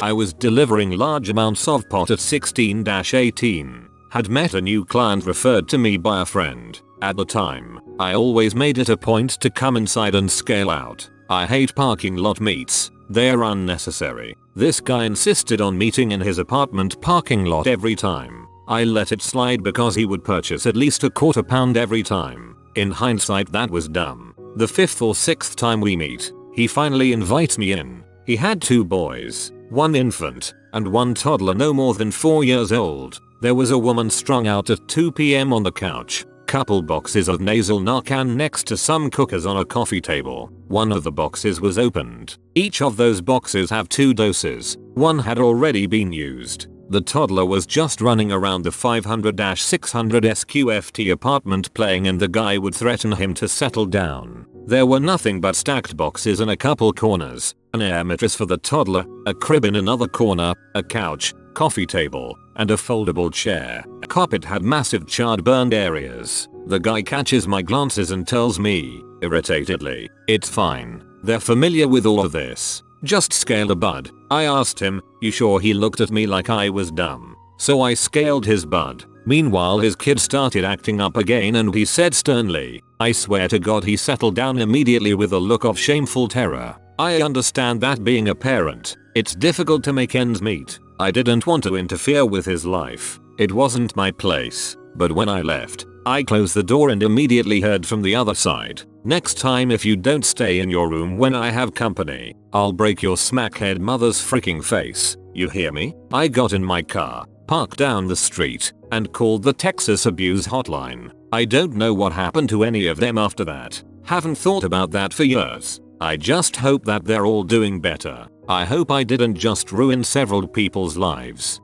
I was delivering large amounts of pot at 16-18. Had met a new client referred to me by a friend. At the time, I always made it a point to come inside and scale out. I hate parking lot meets. They're unnecessary. This guy insisted on meeting in his apartment parking lot every time. I let it slide because he would purchase at least a £1/4 every time. In hindsight, that was dumb. The 5th or 6th time we meet, he finally invites me in. He had 2 boys, 1 infant, and 1 toddler no more than 4 years old. There was a woman strung out at 2 PM on the couch. Couple boxes of nasal Narcan next to some cookers on a coffee table. One of the boxes was opened. Each of those boxes have 2 doses. One had already been used. The toddler was just running around the 500-600 SQFT apartment playing, and the guy would threaten him to settle down. There were nothing but stacked boxes in a couple corners, an air mattress for the toddler, a crib in another corner, a couch, coffee table, and a foldable chair. Carpet had massive charred burned areas. The guy catches my glances and tells me, irritatedly, "It's fine. They're familiar with all of this. Just scale a bud." I asked him, "You sure?" He looked at me like I was dumb. So I scaled his bud. Meanwhile, his kid started acting up again and he said sternly, "I swear to God." He settled down immediately with a look of shameful terror. I understand that being a parent, it's difficult to make ends meet. I didn't want to interfere with his life. It wasn't my place. But when I left, I closed the door and immediately heard from the other side, "Next time if you don't stay in your room when I have company, I'll break your smackhead mother's freaking face. You hear me?" I got in my car, parked down the street, and called the Texas Abuse Hotline. I don't know what happened to any of them after that. Haven't thought about that for years. I just hope that they're all doing better. I hope I didn't just ruin several people's lives.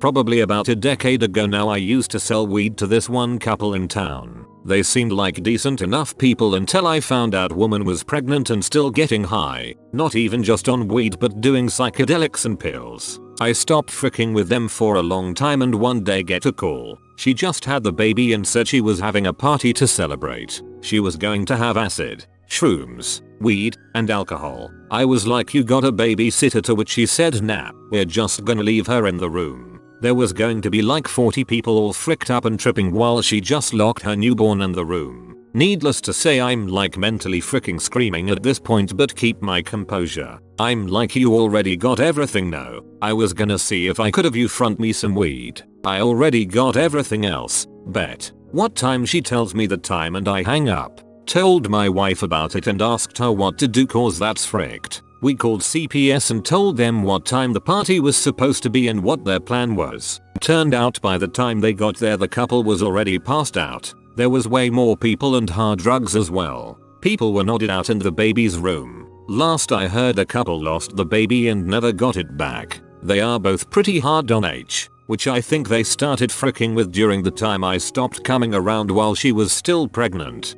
Probably about a decade ago now, I used to sell weed to this one couple in town. They seemed like decent enough people until I found out woman was pregnant and still getting high. Not even just on weed but doing psychedelics and pills. I stopped freaking with them for a long time and one day get a call. She just had the baby and said she was having a party to celebrate. She was going to have acid, shrooms, weed, and alcohol. I was like, "You got a babysitter?" To which she said, "Nah, we're just gonna leave her in the room." There was going to be like 40 people all fricked up and tripping while she just locked her newborn in the room. Needless to say, I'm like mentally freaking screaming at this point but keep my composure. I'm like, "You already got everything." "No, I was gonna see if I could have you front me some weed. I already got everything else." "Bet." What time? She tells me the time and I hang up. Told my wife about it and asked her what to do cause that's fricked. We called CPS and told them what time the party was supposed to be and what their plan was. Turned out by the time they got there the couple was already passed out. There was way more people and hard drugs as well. People were nodded out in the baby's room. Last I heard, the couple lost the baby and never got it back. They are both pretty hard on H, which I think they started fricking with during the time I stopped coming around while she was still pregnant.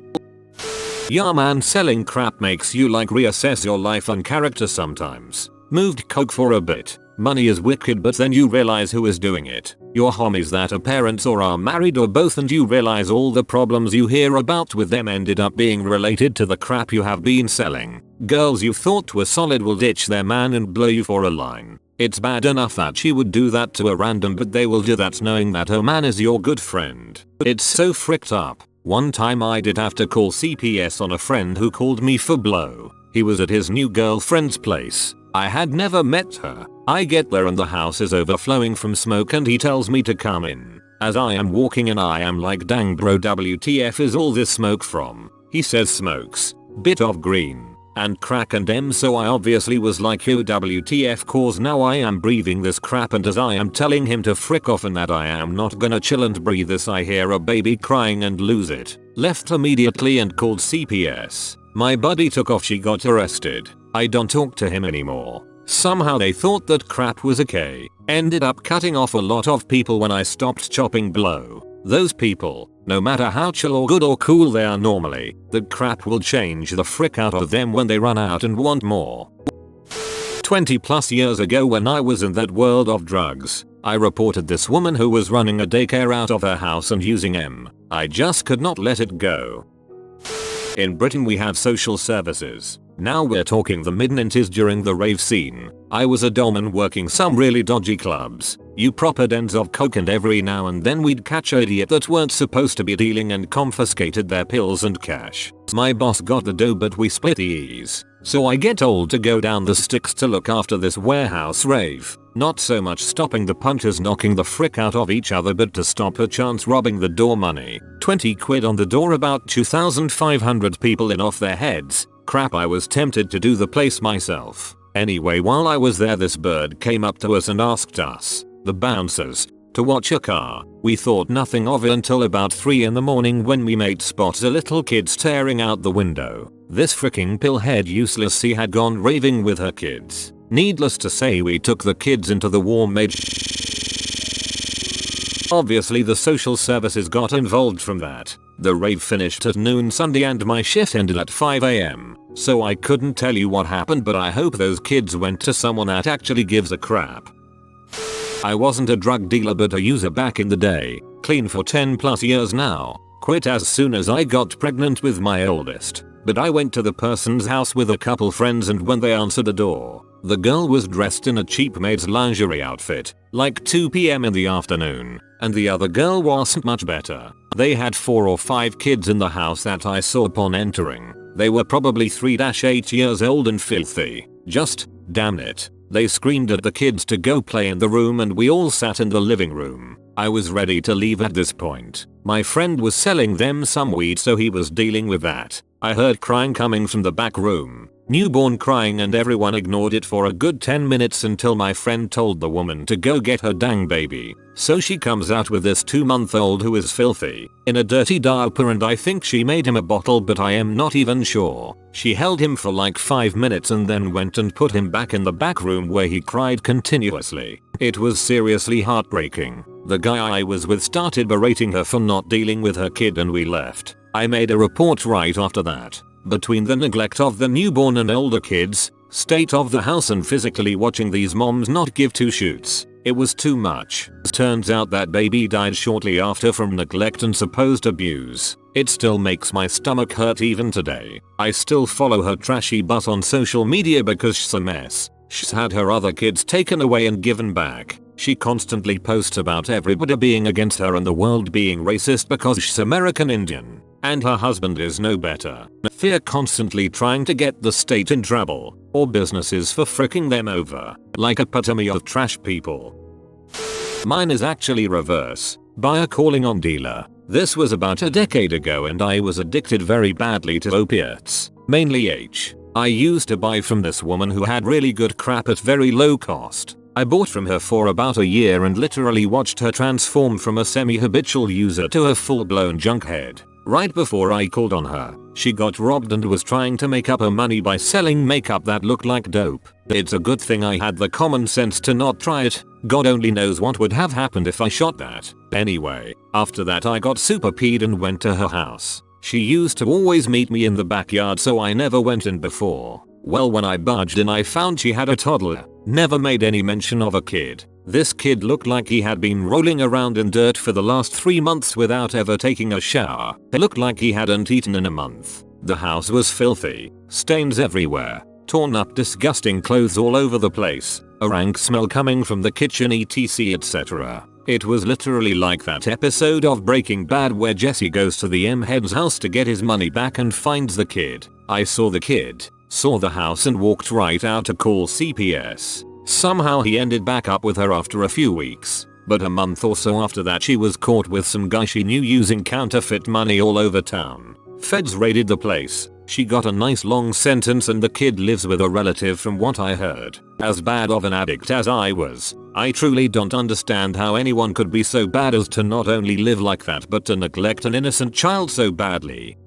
Yeah man, selling crap makes you like reassess your life and character sometimes. Moved coke for a bit. Money is wicked, but then you realize who is doing it. Your homies that are parents or are married or both, and you realize all the problems you hear about with them ended up being related to the crap you have been selling. Girls you thought were solid will ditch their man and blow you for a line. It's bad enough that she would do that to a random, but they will do that knowing that her man is your good friend. It's so fricked up. One time I did have to call CPS on a friend who called me for blow. He was at his new girlfriend's place. I had never met her. I get there and the house is overflowing from smoke and he tells me to come in. As I am walking in I am like, dang bro, WTF is all this smoke from? He says smokes, bit of green, and crack and M, so I obviously was like, yo WTF, cause now I am breathing this crap, and as I am telling him to frick off and that I am not gonna chill and breathe this, I hear a baby crying and lose it. Left immediately and called CPS. My buddy took off, she got arrested. I don't talk to him anymore. Somehow they thought that crap was okay. Ended up cutting off a lot of people when I stopped chopping blow. Those people, no matter how chill or good or cool they are normally, that crap will change the frick out of them when they run out and want more. 20 plus years ago when I was in that world of drugs, I reported this woman who was running a daycare out of her house and using M. I just could not let it go. In Britain we have social services. Now we're talking the mid-90s during the rave scene. I was a doorman working some really dodgy clubs. You proper dens of coke, and every now and then we'd catch an idiot that weren't supposed to be dealing and confiscated their pills and cash. My boss got the dough but we split the ease. So I get told to go down the sticks to look after this warehouse rave. Not so much stopping the punchers knocking the frick out of each other, but to stop a chance robbing the door money. 20 quid on the door, about 2,500 people in off their heads. Crap, I was tempted to do the place myself. Anyway, while I was there this bird came up to us and asked us, the bouncers, to watch a car. We thought nothing of it until about 3 in the morning when we made spots a little kid staring out the window. This freaking pillhead useless C had gone raving with her kids. Needless to say we took the kids into the warm made Obviously the social services got involved from that. The rave finished at noon Sunday and my shift ended at 5 AM. So I couldn't tell you what happened, but I hope those kids went to someone that actually gives a crap. I wasn't a drug dealer but a user back in the day. Clean for 10 plus years now. Quit as soon as I got pregnant with my oldest. But I went to the person's house with a couple friends, and when they answered the door, the girl was dressed in a cheap maid's lingerie outfit, like 2 PM in the afternoon, and the other girl wasn't much better. They had 4 or 5 kids in the house that I saw upon entering. They were probably 3-8 years old and filthy. Just, damn it. They screamed at the kids to go play in the room and we all sat in the living room. I was ready to leave at this point. My friend was selling them some weed, so he was dealing with that. I heard crying coming from the back room. Newborn crying, and everyone ignored it for a good 10 minutes until my friend told the woman to go get her dang baby. So she comes out with this 2-month-old who is filthy, in a dirty diaper, and I think she made him a bottle, but I am not even sure. She held him for like 5 minutes and then went and put him back in the back room where he cried continuously. It was seriously heartbreaking. The guy I was with started berating her for not dealing with her kid and we left. I made a report right after that. Between the neglect of the newborn and older kids, state of the house, and physically watching these moms not give 2 shoots, it was too much. Turns out that baby died shortly after from neglect and supposed abuse. It still makes my stomach hurt even today. I still follow her trashy butt on social media because she's a mess. She's had her other kids taken away and given back. She constantly posts about everybody being against her and the world being racist because she's American Indian. And her husband is no better. Fear constantly trying to get the state in trouble, or businesses for fricking them over. Like epitome of trash people. Mine is actually reverse. Buyer calling on dealer. This was about a decade ago and I was addicted very badly to opiates. Mainly H. I used to buy from this woman who had really good crap at very low cost. I bought from her for about a year and literally watched her transform from a semi-habitual user to a full-blown junkhead. Right before I called on her, she got robbed and was trying to make up her money by selling makeup that looked like dope. It's a good thing I had the common sense to not try it. God only knows what would have happened if I shot that. Anyway, after that I got super peed and went to her house. She used to always meet me in the backyard, so I never went in before. Well, when I barged in I found she had a toddler. Never made any mention of a kid. This kid looked like he had been rolling around in dirt for the last 3 months without ever taking a shower. It looked like he hadn't eaten in a month. The house was filthy. Stains everywhere. Torn up disgusting clothes all over the place. A rank smell coming from the kitchen, etc, etc. It was literally like that episode of Breaking Bad where Jesse goes to the M-Head's house to get his money back and finds the kid. I saw the kid, saw the house and walked right out to call CPS. Somehow he ended back up with her after a few weeks. But a month or so after that she was caught with some guy she knew using counterfeit money all over town. Feds raided the place. She got a nice long sentence and the kid lives with a relative from what I heard. As bad of an addict as I was, I truly don't understand how anyone could be so bad as to not only live like that but to neglect an innocent child so badly.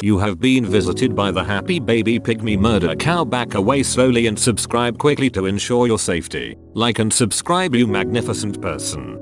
You have been visited by the happy baby pygmy murder cow. Back away slowly and subscribe quickly to ensure your safety. Like and subscribe, you magnificent person.